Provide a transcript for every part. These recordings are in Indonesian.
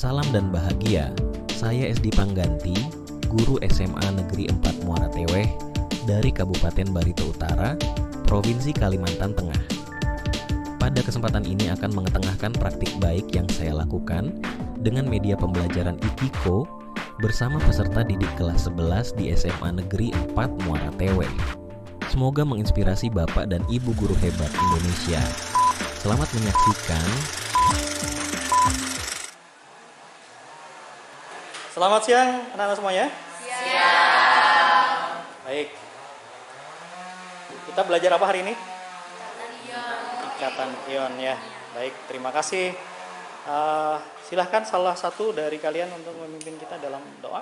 Salam dan bahagia, saya SD Pangganti, guru SMA Negeri 4 Muara Teweh dari Kabupaten Barito Utara, Provinsi Kalimantan Tengah. Pada kesempatan ini akan mengetengahkan praktik baik yang saya lakukan dengan media pembelajaran IKIKO bersama peserta didik kelas 11 di SMA Negeri 4 Muara Teweh. Semoga menginspirasi Bapak dan Ibu guru hebat Indonesia. Selamat menyaksikan. Selamat siang anak-anak semuanya. Siang. Baik. Kita belajar apa hari ini? Ikatan ion ya. Baik, terima kasih. Silahkan salah satu dari kalian untuk memimpin kita dalam doa.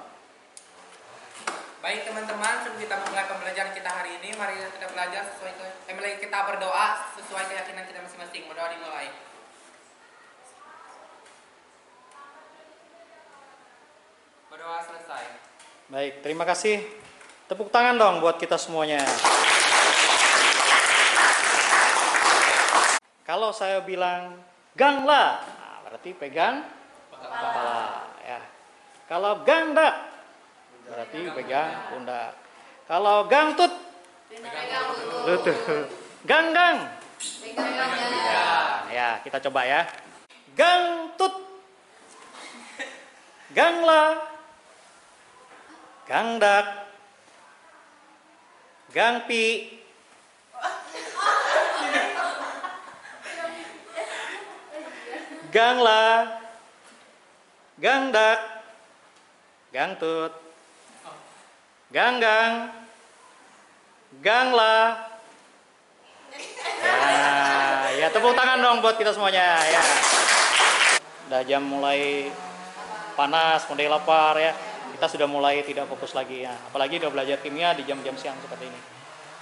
Baik teman-teman, sebelum kita memulai pembelajaran kita hari ini, mari kita belajar mari kita berdoa sesuai keyakinan kita masing-masing. Berdoa dimulai. Berdoa selesai. Baik, terima kasih. Tepuk tangan dong buat kita semuanya. Kalau saya bilang gangla, berarti pegang kepala ya. Kalau gangdak, berarti pegang pundak. Kalau gangtut, lutut. Ganggang. Ya, kita coba ya. Gangtut. Gangla. Gangdak. Gangpi. Gangla. Gangdak. Gangtut. Ganggang. Gangla. Ya, tepuk tangan dong buat kita semuanya ya. Udah jam mulai panas, mulai lapar ya. Kita sudah mulai tidak fokus lagi ya. Apalagi udah belajar kimia di jam-jam siang seperti ini.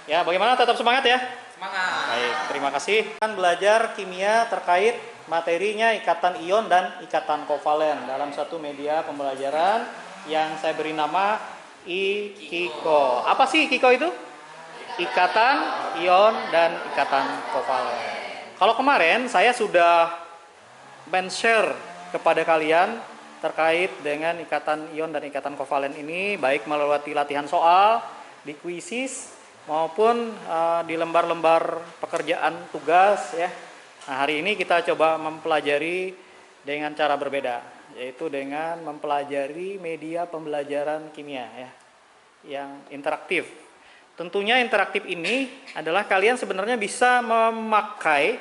Ya, bagaimana? Tetap semangat ya? Semangat. Baik, terima kasih. Kita belajar kimia terkait materinya ikatan ion dan ikatan kovalen dalam satu media pembelajaran yang saya beri nama IKIKO. Apa sih IKIKO itu? Ikatan ion dan ikatan kovalen. Kalau kemarin saya sudah men-share kepada kalian terkait dengan ikatan ion dan ikatan kovalen ini, baik melalui latihan soal, di kuisis, maupun di lembar-lembar pekerjaan tugas ya. Nah, hari ini kita coba mempelajari dengan cara berbeda, yaitu dengan mempelajari media pembelajaran kimia ya, yang interaktif. Tentunya interaktif ini adalah kalian sebenarnya bisa memakai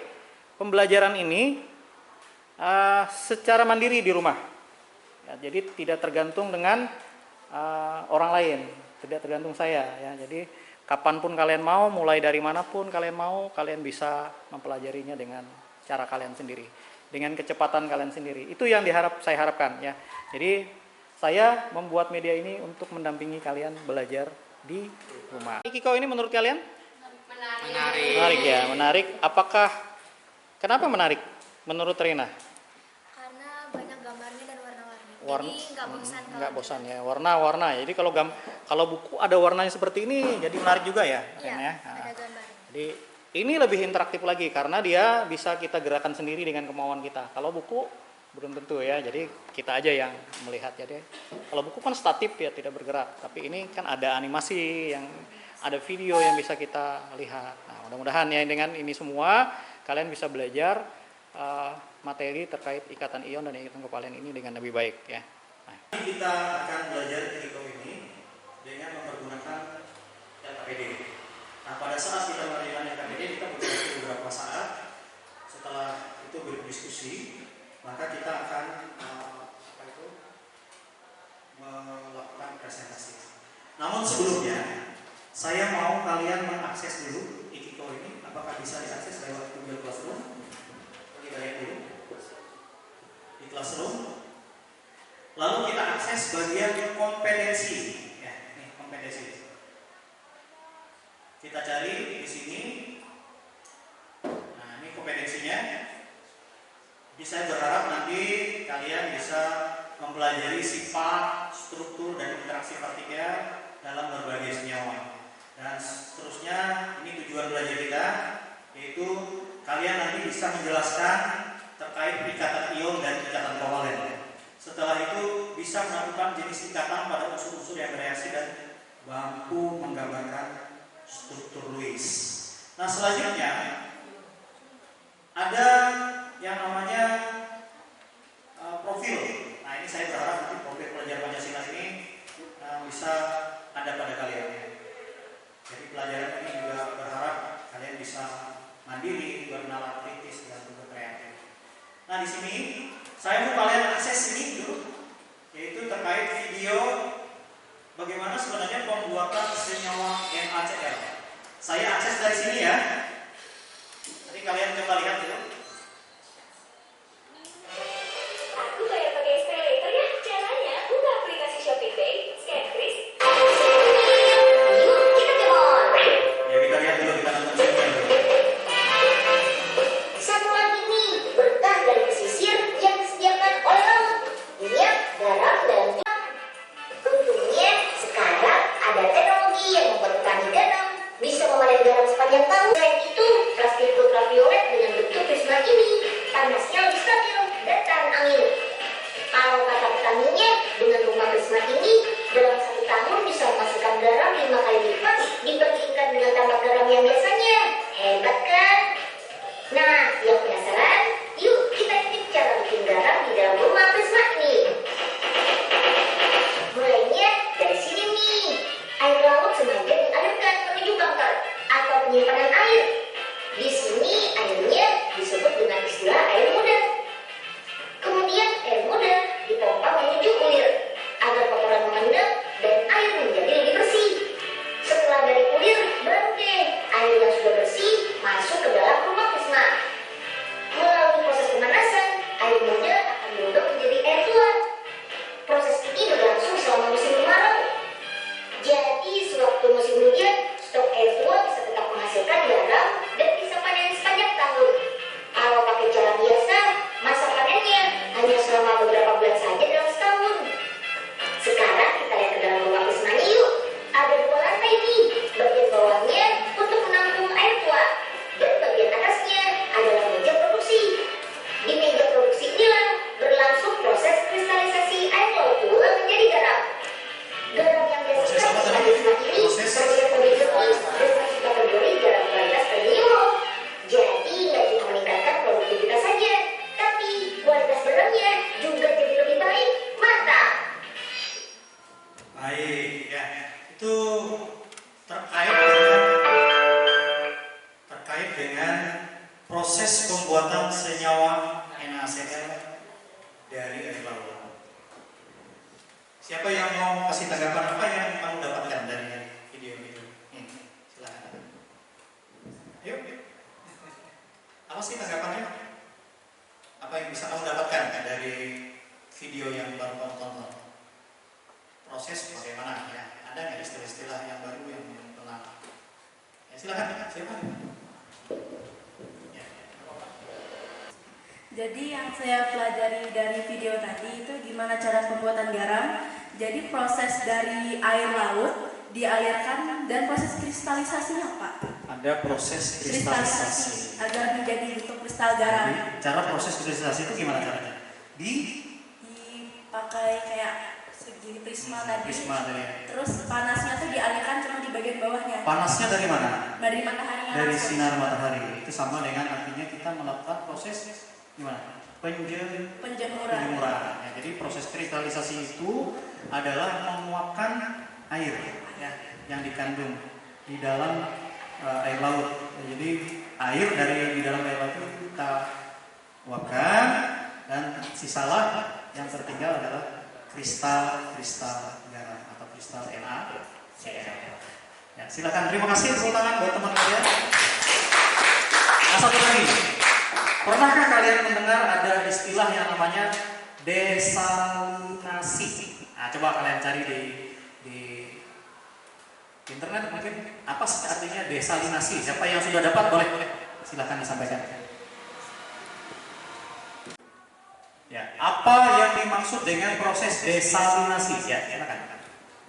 pembelajaran ini secara mandiri di rumah. Ya, jadi tidak tergantung dengan orang lain, tidak tergantung saya ya. Jadi kapanpun kalian mau, mulai dari manapun kalian mau, kalian bisa mempelajarinya dengan cara kalian sendiri, dengan kecepatan kalian sendiri. Itu yang saya harapkan ya. Jadi saya membuat media ini untuk mendampingi kalian belajar di rumah. IKIKO ini menurut kalian? Menarik. Menarik ya, menarik. Kenapa menarik menurut Rina? Karena banyak gambarnya dan warna-warni. Warna, Jadi nggak bosan. nggak bosan ya, warna-warna. Jadi kalau buku ada warnanya seperti ini, jadi menarik juga ya, Iya, Ren, ya. ada gambar. Jadi ini lebih interaktif lagi karena dia bisa kita gerakan sendiri dengan kemauan kita. Kalau buku belum tentu ya, jadi kita aja yang melihat. Jadi kalau buku kan statif ya, tidak bergerak. Tapi ini kan ada animasi, ada video yang bisa kita lihat. Nah, mudah-mudahan ya dengan ini semua kalian bisa belajar materi terkait ikatan ion dan ikatan kovalen ini dengan lebih baik ya. Nah, kita akan belajar IKIKO ini dengan mempergunakan LKPD. Nah, pada saat kita menggunakan LKPD kita butuh beberapa saat. Setelah itu berdiskusi, maka kita akan melakukan presentasi. Namun sebelumnya saya mau kalian mengakses dulu IKIKO ini. Apakah bisa diakses lewat Google Classroom? Kita lihat dulu di Classroom. Lalu kita akses bagian kompetensi. Ya, ini kompetensi. Kita cari di sini. Nah, ini kompetensinya. Saya berharap nanti kalian bisa mempelajari sifat, struktur, dan interaksi partikel dalam berbagai senyawa. Dan seterusnya, ini tujuan belajar kita, yaitu kalian nanti bisa menjelaskan terkait ikatan ion dan ikatan kovalen. definisi ikatan pada unsur-unsur yang bereaksi dan mampu menggambarkan struktur Lewis. Nah, selanjutnya ada yang namanya profil. Nah, ini saya berharap nanti profil pelajar Pancasila ini bisa ada pada kalian. Jadi pelajaran ini juga berharap kalian bisa mandiri, bernalar kritis dan juga kreatif. Nah, di sini saya mau kalian akses ini dulu, yaitu terkait video bagaimana sebenarnya pembuatan senyawa NaCl. Saya akses dari sini ya. Nanti kalian coba lihat dulu. Aku kayak pakai SpayLater ya. Caranya buka aplikasi ShopeePay, scan kris. Yuk kita ke mall. Ya kita lihat dulu, kita nonton video dulu. Satu lagi nih, berkah dari pesisir yang disediakan oleh laut. Minyak, garam, dan untungnya sekarang ada teknologi yang membuat petani garam bisa memanen garam sepanjang tahun. Selain itu, plastik ultraviolet dengan bentuk prisma ini panasnya lebih stabil dan tahan angin. Kalau kata petaninya, dengan rumah prisma ini dalam 1 tahun bisa menghasilkan garam 5 kali lipat dibandingkan dengan tambak garam yang biasanya. Hebat kan? Nah, yang penasaran? Yuk kita intip cara bikin garam di dalam rumah prisma ini. Mulainya dari sini nih. Air laut sengaja dialirkan menuju bunker atau penyimpanan air. Di sini airnya disebut dengan istilah air muda. Kemudian air muda dipompa menuju kulir agar kotoran mengendap dan air menjadi lebih bersih. Setelah dari kulir, baru deh air yang sudah bersih masuk ke dalam rumah prisma. Melalui proses pemanasan, air muda akan berubah menjadi air tua. Proses ini berlangsung selama musim kemarau. Jadi sewaktu musim hujan, stok air tua bisa tetap menghasilkan garam dan bisa panen sepanjang tahun. Kalau pakai cara biasa, masa panennya hanya selama beberapa bulan saja dalam setahun. Sekarang kita lihat ke dalam rumah prismanya yuk. Ada 2 lantai nih. Bagian bawahnya untuk menampung air tua dan bagian atasnya adalah meja produksi. Di meja produksi inilah berlangsung proses kristalisasi air laut tua menjadi garam. Garam yang dihasilkan di prisma ini terlihat lebih jernih dan masuk kategori garam kualitas premium. Jadi nggak cuma meningkatkan produktivitas saja, tapi kualitas garamnya juga jadi lebih baik. Mantap! Baik, ya. Itu terkait dengan proses pembuatan senyawa NaCl dari air laut. Siapa yang mau kasih tanggapan apa yang kamu dapatkan dari video itu? Silakan. Ayo. Apa sih tanggapannya? Apa yang bisa kamu dapatkan dari video yang baru kamu tonton? Proses bagaimana ya? Ada nggak istilah-istilah yang baru yang belum pernah? Ya silakan. Siapa? Ya. Jadi yang saya pelajari dari video tadi itu gimana cara pembuatan garam. Jadi proses dari air laut dialirkan dan proses kristalisasinya, Pak. Ada proses kristalisasi agar menjadi bentuk kristal garam. Jadi, cara proses kristalisasi itu gimana caranya? Dipakai kayak segini prisma tadi. Prisma tadi. Terus panasnya tuh dialirkan cuma di bagian bawahnya. Panasnya dari mana? Dari matahari. Dari sinar matahari. Itu sama dengan artinya kita melakukan proses gimana? Penjemuran. Ya, jadi proses kristalisasi itu adalah menguapkan air ya, yang dikandung di dalam air laut. Jadi air dari di dalam air laut itu kita uapkan dan sisalah yang tertinggal adalah kristal garam atau kristal NaCl. Ya, silakan, terima kasih tepuk tangan buat teman kalian. Nah, satu lagi. Pernahkah kalian mendengar ada istilah yang namanya desalinasi? Nah, coba kalian cari di internet mungkin apa sih artinya desalinasi? Siapa yang sudah dapat boleh silakan disampaikan. Ya, apa yang dimaksud dengan proses desalinasi? Ya, silakan.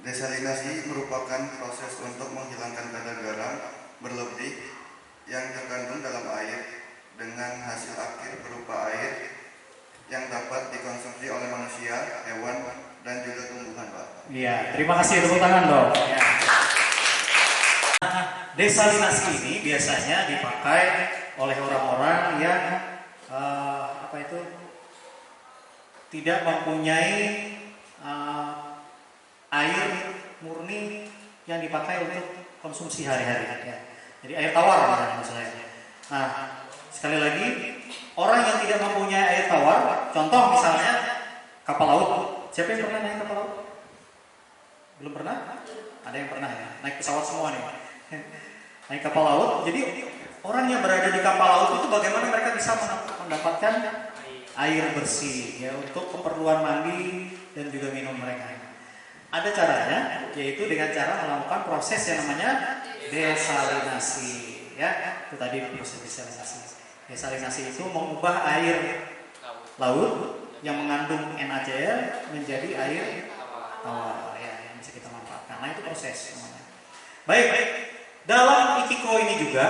Desalinasi merupakan proses untuk menghilangkan kadar garam berlebih yang terkandung dalam air dengan hasil akhir berupa air yang dapat dikonsumsi oleh manusia, hewan, dan juga tumbuhan. Iya, terima kasih, tepuk tangan dong. Ya. Desalinasi ini biasanya dipakai oleh orang-orang yang tidak mempunyai air murni yang dipakai untuk konsumsi hari-hari. Ya. Jadi air tawar maksud saya. Nah, sekali lagi, orang yang tidak mempunyai air tawar, contoh misalnya kapal laut. Siapa yang pernah naik kapal laut? Belum pernah? Ada yang pernah ya? Naik pesawat semua nih. Naik kapal laut. Jadi orang yang berada di kapal laut itu bagaimana mereka bisa mendapatkan air bersih ya untuk keperluan mandi dan juga minum mereka. Ada caranya, yaitu dengan cara melakukan proses yang namanya desalinasi. Ya, itu tadi proses desalinasi. Desalinasi itu mengubah air laut yang mengandung NaCl menjadi air tawar ya, yang bisa kita manfaatkan. Nah, itu proses namanya. Baik. Dalam Ikiko ini juga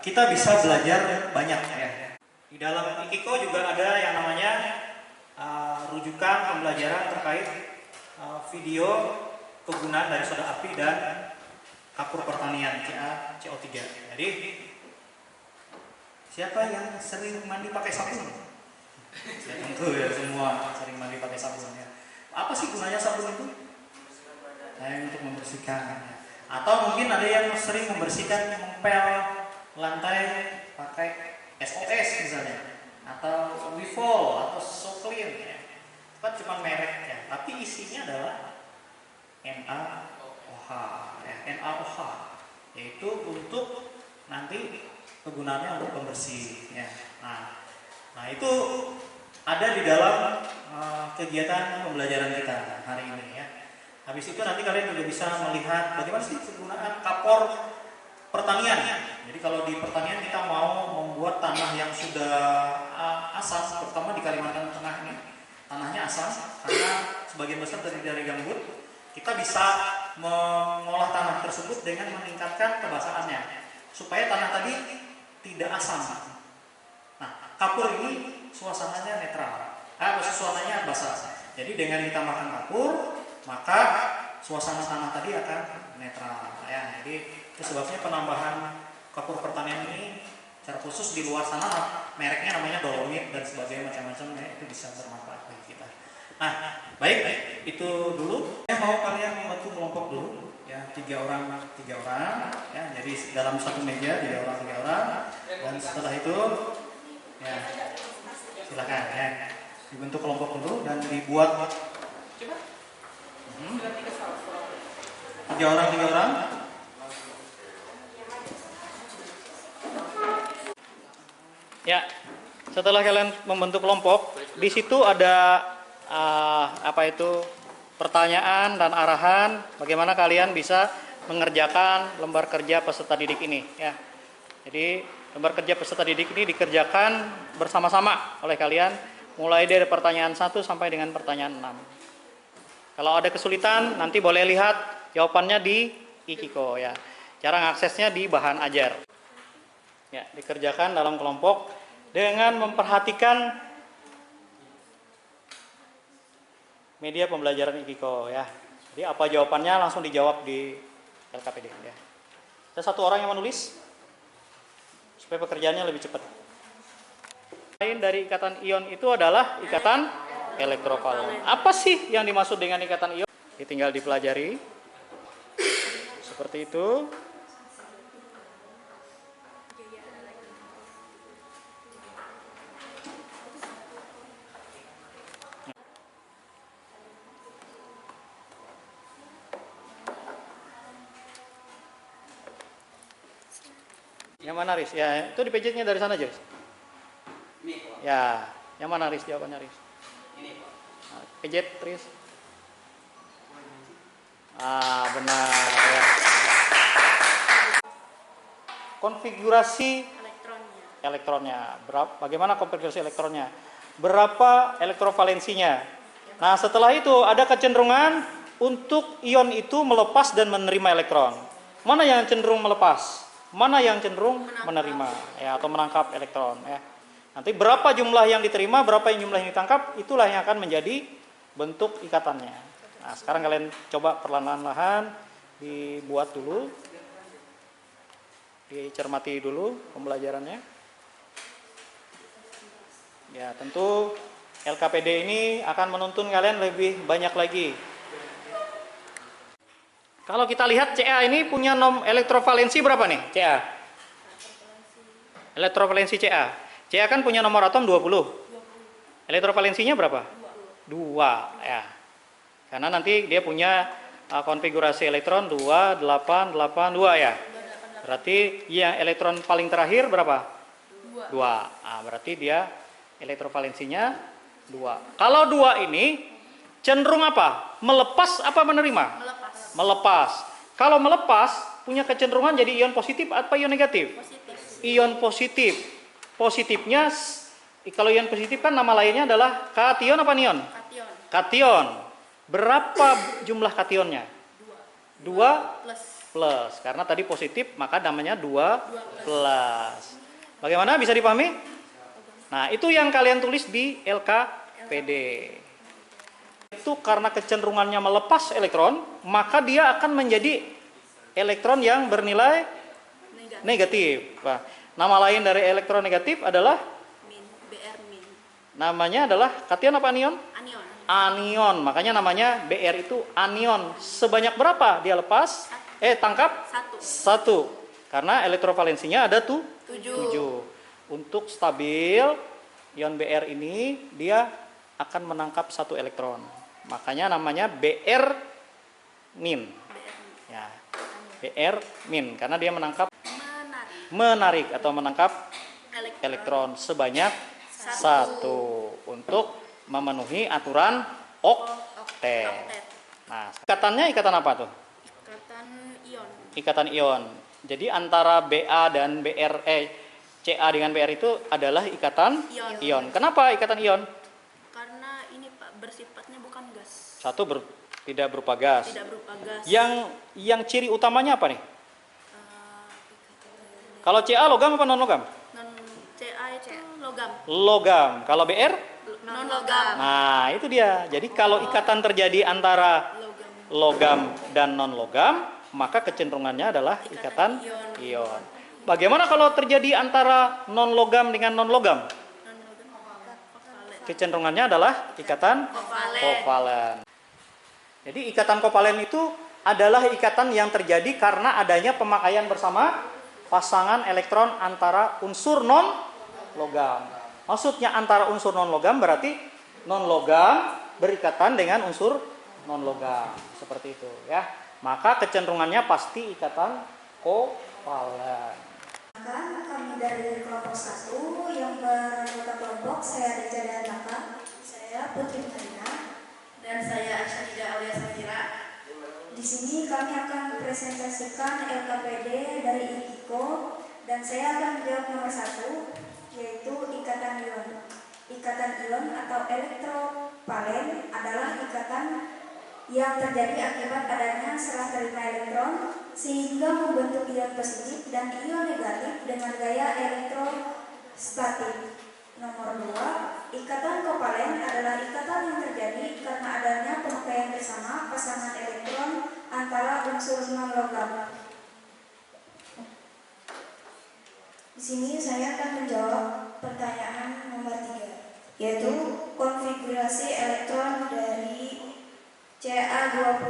kita bisa belajar banyak ya. Di dalam Ikiko juga ada yang namanya rujukan pembelajaran terkait video kegunaan dari soda api dan kapur pertanian CO3. Jadi siapa yang sering mandi pakai sabun? Ya, tentu ya, semua sering mandi pakai sabun ya. Apa sih gunanya sabun itu? Untuk membersihkan. Atau mungkin ada yang sering membersihkan, mengepel lantai pakai SOS misalnya, atau Wifol atau Soclean ya. Itu kan cuma merek ya, tapi isinya adalah NaOH ya, NaOH, yaitu untuk nanti kegunaannya untuk pembersih ya. Nah itu ada di dalam kegiatan pembelajaran kita hari ini ya. Habis itu nanti kalian juga bisa melihat bagaimana sih penggunaan kapur pertanian. Jadi kalau di pertanian kita mau membuat tanah yang sudah asam, terutama di Kalimantan Tengah ini, tanahnya asam karena sebagian besar dari gambut. Kita bisa mengolah tanah tersebut dengan meningkatkan kebasahannya supaya tanah tadi tidak asam. Nah, kapur ini suasananya netral, suasananya basah. Jadi dengan ditambahkan kapur, maka suasana tanah tadi akan netral ya. Jadi itu sebabnya penambahan kapur pertanian ini secara khusus di luar sana mereknya namanya Dolomit dan sebagainya macam-macam ya, itu bisa bermanfaat bagi kita. Nah, baik itu dulu. Saya mau kalian membantu kelompok dulu ya, 3 orang ya. Jadi dalam satu meja 3 orang dan setelah itu ya silakan ya dibentuk kelompok dulu dan dibuat 3 orang. Ya, setelah kalian membentuk kelompok, di situ ada pertanyaan dan arahan bagaimana kalian bisa mengerjakan lembar kerja peserta didik ini ya. Jadi lembar kerja peserta didik ini dikerjakan bersama-sama oleh kalian mulai dari pertanyaan 1 sampai dengan pertanyaan 6. Kalau ada kesulitan nanti boleh lihat jawabannya di Ikiko ya. Cara mengaksesnya di bahan ajar. Ya, dikerjakan dalam kelompok dengan memperhatikan media pembelajaran Ikiko ya. Jadi apa jawabannya langsung dijawab di LKPD ya. Ada 1 orang yang menulis supaya pekerjaannya lebih cepat. Lain dari ikatan ion itu adalah ikatan elektrovalent. Apa sih yang dimaksud dengan ikatan ion? Tinggal dipelajari. Seperti itu. Yang mana Riz? Ya, itu dipijitnya dari sana aja. Ya, yang mana Riz? Jawabannya Riz. Nah, pijit Riz. Benar ya. Konfigurasi elektronnya. Bagaimana konfigurasi elektronnya? Berapa elektrovalensinya? Nah, setelah itu ada kecenderungan untuk ion itu melepas dan menerima elektron. Mana yang cenderung melepas? Mana yang cenderung menerima ya, atau menangkap elektron ya. Nanti berapa jumlah yang diterima, berapa yang jumlah yang ditangkap, itulah yang akan menjadi bentuk ikatannya. Nah, sekarang kalian coba perlahan-lahan dibuat dulu, dicermati dulu pembelajarannya. Ya, tentu LKPD ini akan menuntun kalian lebih banyak lagi. Kalau kita lihat CA ini punya elektrovalensi berapa nih? CA. Elektrovalensi CA. CA kan punya nomor atom 20. Elektrovalensinya berapa? 2 ya. Karena nanti dia punya konfigurasi elektron 2, 8, 8, 2 ya. Berarti yang elektron paling terakhir berapa? 2. Nah, berarti dia elektrovalensinya 2. Kalau 2 ini cenderung apa? Melepas apa menerima? Melepas. Kalau melepas punya kecenderungan jadi ion positif atau ion negatif? Ion positif. Positifnya, kalau ion positif kan nama lainnya adalah kation apa anion? Kation. Berapa jumlah kationnya? 2 plus. Karena tadi positif maka namanya 2 plus. Bagaimana, bisa dipahami? Nah, itu yang kalian tulis di LKPD. Itu karena kecenderungannya melepas elektron, maka dia akan menjadi elektron yang bernilai negatif. Nah, nama lain dari elektron negatif adalah BR min. namanya adalah kation apa anion? Anion. Anion. Makanya namanya BR itu anion. Sebanyak berapa dia lepas? Tangkap? 1. Karena elektrovalensinya ada 7. Untuk stabil ion BR ini dia akan menangkap 1 elektron. Makanya namanya BR min. Ya. BR min karena dia menangkap menarik atau menangkap elektron sebanyak 1 untuk memenuhi aturan oktet. Nah, ikatannya ikatan apa tuh? Ikatan ion. Jadi antara BA dan CA dengan BR itu adalah ikatan ion. Kenapa ikatan ion? Karena ini Pak bersifatnya bukan gas. Satu tidak berupa gas. Yang ciri utamanya apa nih? Kalau CA logam apa non logam? CA itu logam. Logam. Kalau BR? Non logam. Nah, itu dia. Jadi kalau ikatan terjadi antara logam dan non logam, maka kecenderungannya adalah ikatan ion. Bagaimana kalau terjadi antara non logam dengan non logam? Kecenderungannya adalah ikatan kovalen. Jadi ikatan kovalen itu adalah ikatan yang terjadi karena adanya pemakaian bersama pasangan elektron antara unsur non logam. Maksudnya antara unsur non logam berarti non logam berikatan dengan unsur non logam. Seperti itu ya. Maka kecenderungannya pasti ikatan kovalen. Kami dari kelompok 1 yang beranggota kelompok, saya Reja Danaka, saya Putri Marina, Dan saya Asyida alias Safira. Di sini kami akan presentasikan LKPD dari IKIKO dan saya akan menjawab nomor 1, yaitu ikatan ion. Ikatan ion atau elektrovalen adalah ikatan yang terjadi akibat adanya serah terima elektron sehingga membentuk ion positif dan ion negatif dengan gaya elektrostatik. Nomor 2, ikatan kovalen adalah ikatan yang terjadi karena adanya pemakaian bersama pasangan elektron antara unsur non logam. Di sini saya akan menjawab pertanyaan nomor 3, yaitu konfigurasi elektron dari Ca20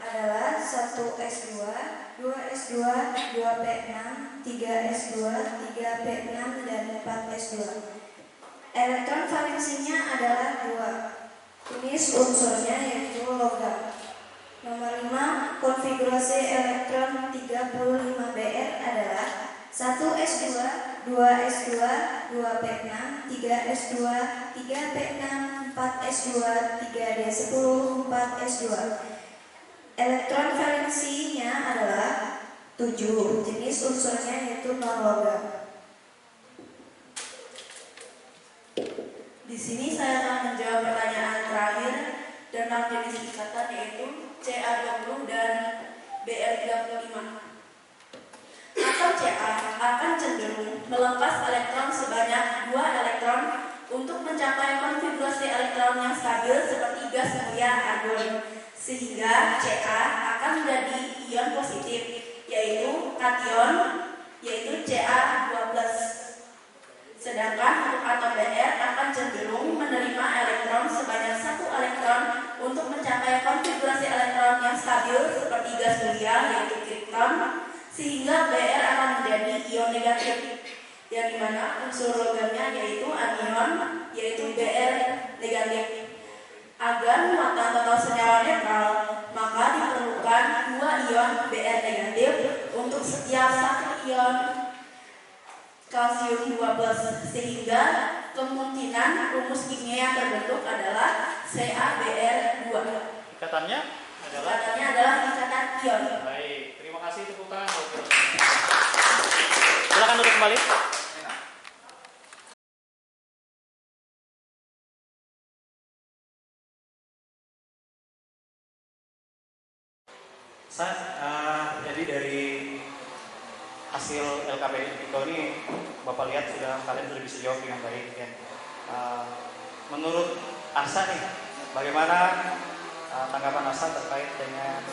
adalah 1s2, 2s2, 2p6, 3s2, 3p6, dan 4s2. Elektron valensinya adalah 2. Jenis unsurnya yaitu logam. Nomor 5, konfigurasi elektron 35Br adalah 1s2, 2s2, 2p6, 3s2, 3p6, 4s2, 3d10, 4s2. Elektron valensinya adalah 7. Jenis unsurnya yaitu non logam. Di sini saya akan menjawab pertanyaan terakhir tentang jenis ikatan yaitu Ca20 dan Br35. Atom Ca akan cenderung melepas elektron sebanyak 2 elektron untuk mencapai konfigurasi elektron yang stabil seperti gas mulia argon. sehingga Ca akan menjadi ion positif, yaitu kation, yaitu Ca2+. Sedangkan untuk atom Br akan cenderung menerima elektron sebanyak 1 elektron untuk mencapai konfigurasi elektron yang stabil seperti gas mulia, yaitu kripton, sehingga Br akan menjadi ion negatif, yang dimana unsur logamnya yaitu anion, yaitu Br negatif. Agar muatan total senyawa netral, maka diperlukan 2 ion Br negatif untuk setiap 1 ion kalsium 2+, sehingga kemungkinan rumus kimia yang terbentuk adalah CaBr2. Ikatannya adalah ikatan ion. baik. Terima kasih, tepuk tangan. Silakan duduk kembali. Jadi dari hasil LKPD IKIKO ini Bapak lihat kalian sudah bisa jawab dengan baik ya. Menurut Asa nih, bagaimana tanggapan Asa terkait dengan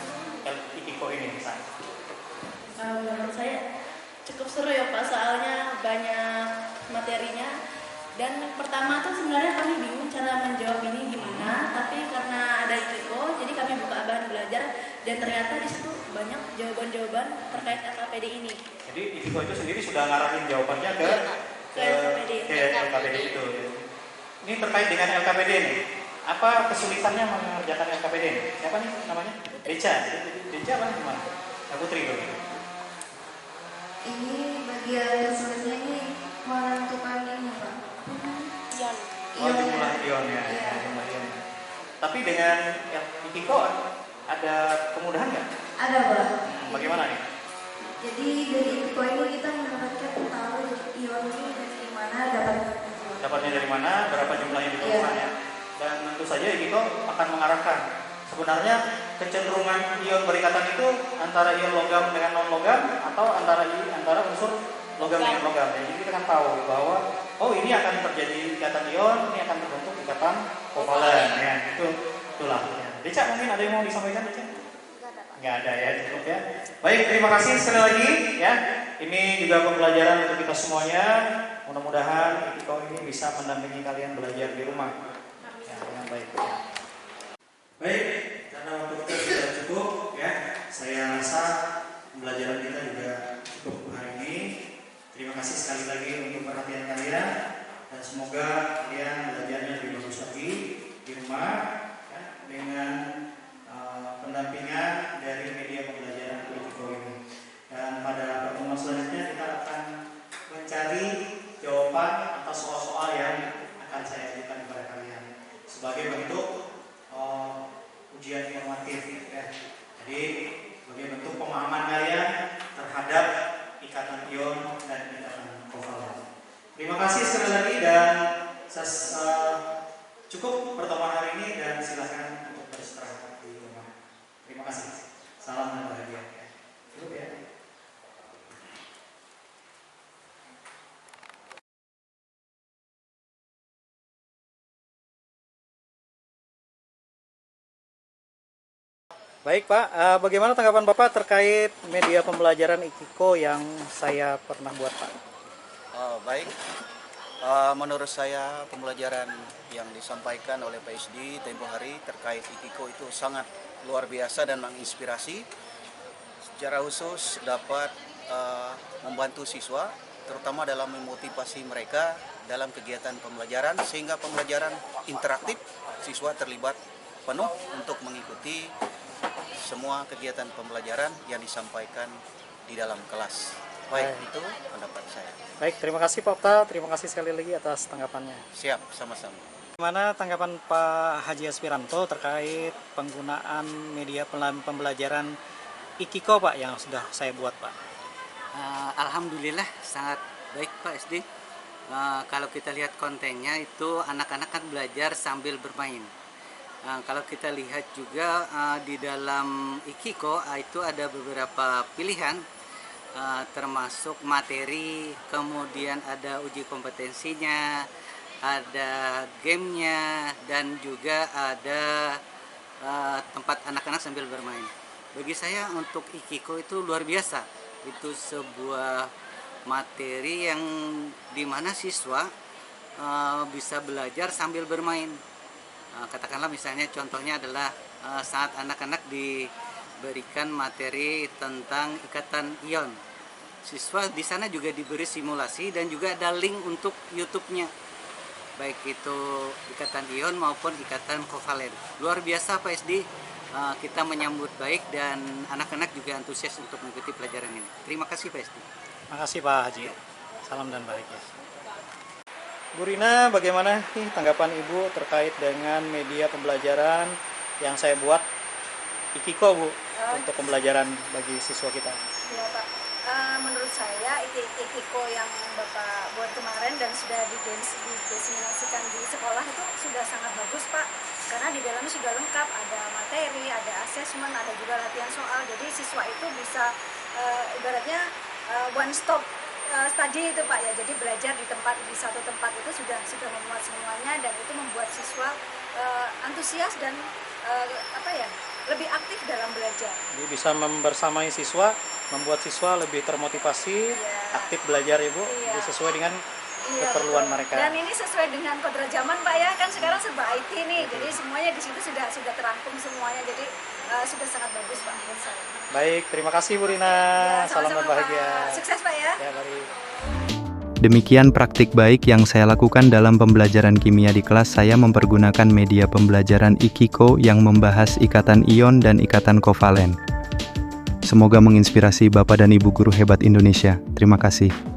IKIKO ini? Menurut saya cukup seru ya Pak, soalnya banyak materinya. Dan pertama tuh sebenarnya kami bingung cara menjawab ini gimana, tapi karena ada IKIKO, jadi kami buka bahan belajar dan ternyata di situ banyak jawaban-jawaban terkait LKPD ini. Jadi IKIKO itu sendiri sudah ngarahin jawabannya ke LKPD itu. Ini terkait dengan LKPD nih. Apa kesulitannya mengerjakan LKPD ini? Siapa nih namanya? Deca apa gimana? Putri dulu. Ini bagian sulitnya ini menentukan ini Pak. Jumlah ion ya. Jumlah ion. Tapi dengan IKIKO ada kemudahan nggak? Ada Pak. Bagaimana nih? Jadi dari IKIKO ini kita mendapatkan tahu ion ini dari mana Dapatnya dari mana? Berapa jumlahnya diperlukan ya? Dan tentu saja IKIKO akan mengarahkan. Sebenarnya kecenderungan ion berikatan itu antara ion logam dengan non logam atau antara unsur logam dengan logam. Jadi kita kan tahu bahwa ini akan terjadi ikatan ion, ini akan terbentuk ikatan kovalen ya. Itulah. Ya. Deca mungkin ada yang mau disampaikan Deca? Nggak ada ya, cukup ya. Baik, terima kasih sekali lagi ya. Ini juga pembelajaran untuk kita semuanya. Mudah-mudahan IKIKO ini bisa mendampingi kalian belajar di rumah ya, dengan baik. Baik, karena waktu kita sudah cukup ya, saya rasa pembelajaran kita juga cukup hari ini. Terima kasih sekali lagi untuk perhatian kalian dan semoga kalian belajarnya lebih bagus lagi di rumah ya, dengan pendampingan dari media pembelajaran IKIKO ini. Dan pada pertemuan selanjutnya kita akan mencari jawaban atas soal-soal yang akan saya ajukan kepada kalian sebagai bentuk ujian informatif ya. Jadi sebagai bentuk pemahaman kalian terhadap ikatan ion dan ikatan kovalen. Terima kasih sekali lagi dan cukup pertemuan hari ini dan silakan untuk beristirahat di rumah. Terima kasih. Salam dan bahagia. Cukup ya. Baik Pak, bagaimana tanggapan Bapak terkait media pembelajaran IKIKO yang saya pernah buat Pak? Baik, menurut saya pembelajaran yang disampaikan oleh Pak SD tempo hari terkait IKIKO itu sangat luar biasa dan menginspirasi. Secara khusus dapat membantu siswa, terutama dalam memotivasi mereka dalam kegiatan pembelajaran, sehingga pembelajaran interaktif, siswa terlibat penuh untuk mengikuti semua kegiatan pembelajaran yang disampaikan di dalam kelas. Baik, itu pendapat saya. Baik, terima kasih Pak Opta, terima kasih sekali lagi atas tanggapannya. Siap, sama-sama. Bagaimana tanggapan Pak Haji Aspiranto terkait penggunaan media pembelajaran IKIKO Pak yang sudah saya buat Pak? Alhamdulillah sangat baik Pak SD. Kalau kita lihat kontennya itu anak-anak kan belajar sambil bermain. Kalau kita lihat juga di dalam IKIKO itu ada beberapa pilihan, termasuk materi, kemudian ada uji kompetensinya, ada gamenya, dan juga ada tempat anak-anak sambil bermain. Bagi saya untuk Ikiko itu luar biasa. Itu sebuah materi yang dimana siswa bisa belajar sambil bermain. Katakanlah misalnya contohnya adalah saat anak-anak diberikan materi tentang ikatan ion. Siswa di sana juga diberi simulasi dan juga ada link untuk YouTube-nya. Baik itu ikatan ion maupun ikatan kovalen. Luar biasa Pak SD, kita menyambut baik dan anak-anak juga antusias untuk mengikuti pelajaran ini. Terima kasih Pak SD. Terima kasih Pak Haji. Salam dan bahagia. Bu Rina, bagaimana nih tanggapan Ibu terkait dengan media pembelajaran yang saya buat Ikiko, Bu, untuk pembelajaran bagi siswa kita? Ya Pak, menurut saya Ikiko yang Bapak buat kemarin dan sudah didesimasikan di sekolah itu sudah sangat bagus Pak, karena di dalamnya sudah lengkap, ada materi, ada asesmen, ada juga latihan soal, jadi siswa itu bisa ibaratnya one stop study itu Pak ya, jadi belajar di satu tempat itu sudah memuat semuanya, dan itu membuat siswa antusias dan lebih aktif dalam belajar. Jadi bisa membersamai siswa, membuat siswa lebih termotivasi, aktif belajar ya Bu, jadi sesuai dengan keperluan mereka. Dan ini sesuai dengan kodrat zaman Pak ya, kan sekarang serba IT nih, jadi semuanya di situ sudah terangkum semuanya, jadi sudah sangat bagus Pak menurut saya. Baik, terima kasih Bu Rina, salam dan bahagia. Sukses Pak ya. Ya, baik. Demikian praktik baik yang saya lakukan dalam pembelajaran kimia di kelas. Saya mempergunakan media pembelajaran Ikiko yang membahas ikatan ion dan ikatan kovalen. Semoga menginspirasi Bapak dan Ibu guru hebat Indonesia. Terima kasih.